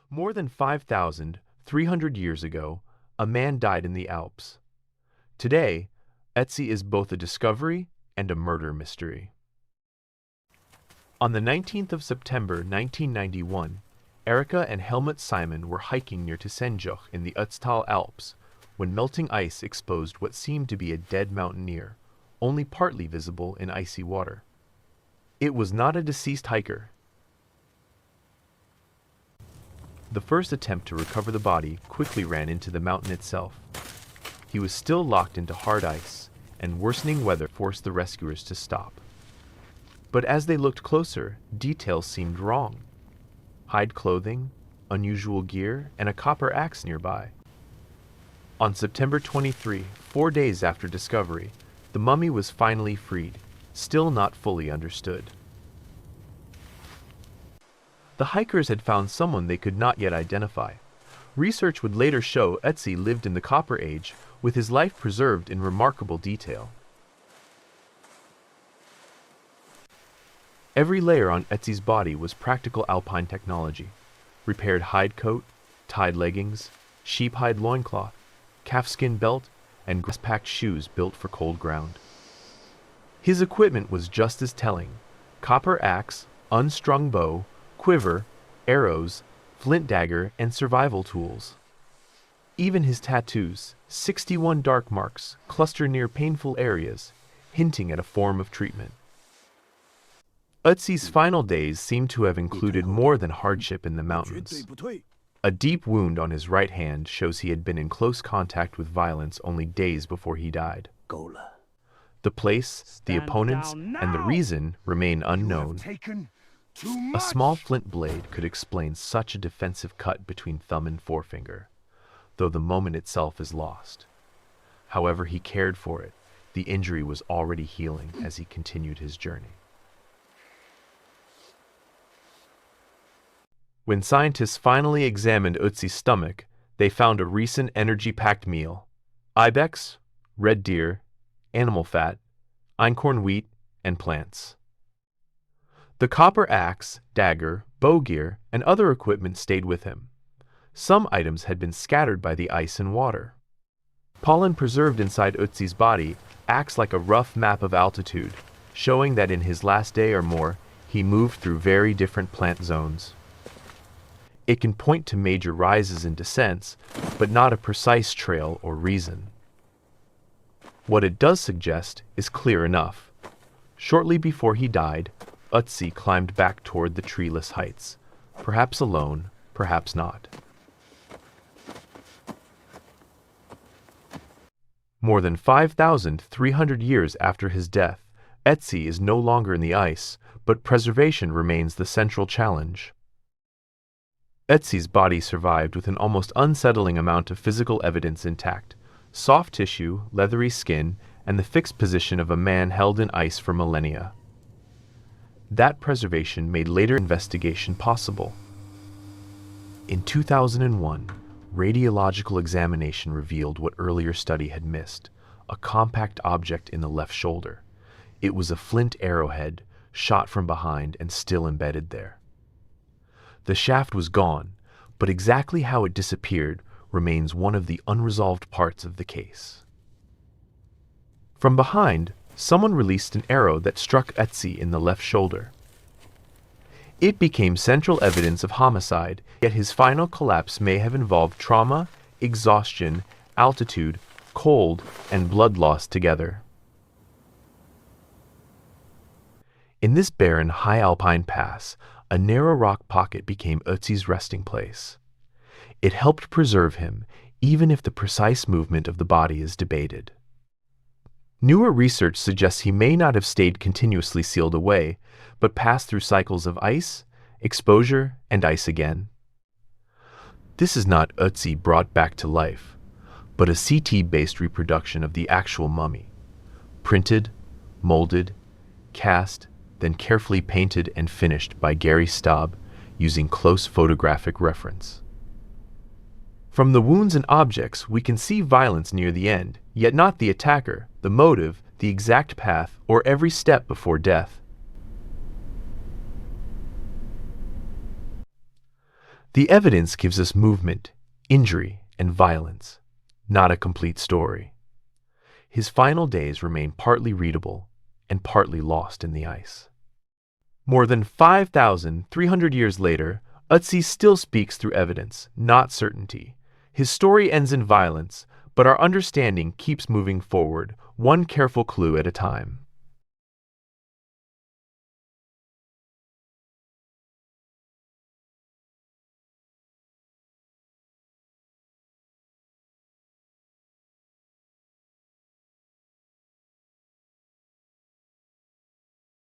More than 5,300 years ago, a man died in the Alps. Today, Ötzi is both a discovery and a murder mystery. On the 19th of September 1991, Erika and Helmut Simon were hiking near Tessenjoch in the Ötztal Alps when melting ice exposed what seemed to be a dead mountaineer, only partly visible in icy water. It was not a deceased hiker. The first attempt to recover the body quickly ran into the mountain itself. He was still locked into hard ice, and worsening weather forced the rescuers to stop. But as they looked closer, details seemed wrong. Hide clothing, unusual gear, and a copper axe nearby. On September 23, 4 days after discovery, the mummy was finally freed, still not fully understood. The hikers had found someone they could not yet identify. Research would later show Ötzi lived in the Copper Age, with his life preserved in remarkable detail. Every layer on Ötzi's body was practical alpine technology: repaired hide coat, tied leggings, sheep hide loincloth, calfskin belt, and grass-packed shoes built for cold ground. His equipment was just as telling: copper axe, unstrung bow, quiver, arrows, flint dagger, and survival tools. Even his tattoos, 61 dark marks, cluster near painful areas, hinting at a form of treatment. Ötzi's final days seem to have included more than hardship in the mountains. A deep wound on his right hand shows he had been in close contact with violence only days before he died. The place, the opponents, and the reason remain unknown. A small flint blade could explain such a defensive cut between thumb and forefinger, though the moment itself is lost. However he cared for it, the injury was already healing as he continued his journey. When scientists finally examined Ötzi's stomach, they found a recent energy-packed meal: ibex, red deer, animal fat, einkorn wheat, and plants. The copper axe, dagger, bow gear, and other equipment stayed with him. Some items had been scattered by the ice and water. Pollen preserved inside Ötzi's body acts like a rough map of altitude, showing that in his last day or more, he moved through very different plant zones. It can point to major rises and descents, but not a precise trail or reason. What it does suggest is clear enough. Shortly before he died, Ötzi climbed back toward the treeless heights, perhaps alone, perhaps not. More than 5,300 years after his death, Ötzi is no longer in the ice, but preservation remains the central challenge. Ötzi's body survived with an almost unsettling amount of physical evidence intact: soft tissue, leathery skin, and the fixed position of a man held in ice for millennia. That preservation made later investigation possible. In 2001, radiological examination revealed what earlier study had missed: a compact object in the left shoulder. It was a flint arrowhead, shot from behind and still embedded there. The shaft was gone, but exactly how it disappeared remains one of the unresolved parts of the case. From behind, someone released an arrow that struck Ötzi in the left shoulder. It became central evidence of homicide, yet his final collapse may have involved trauma, exhaustion, altitude, cold, and blood loss together. In this barren, high alpine pass, a narrow rock pocket became Ötzi's resting place. It helped preserve him, even if the precise movement of the body is debated. Newer research suggests he may not have stayed continuously sealed away, but passed through cycles of ice, exposure, and ice again. This is not Ötzi brought back to life, but a CT-based reproduction of the actual mummy, printed, molded, cast, then carefully painted and finished by Gary Staub using close photographic reference. From the wounds and objects, we can see violence near the end, yet not the attacker, the motive, the exact path, or every step before death. The evidence gives us movement, injury, and violence, not a complete story. His final days remain partly readable and partly lost in the ice. More than 5,300 years later, Otzi still speaks through evidence, not certainty. His story ends in violence, but our understanding keeps moving forward, one careful clue at a time.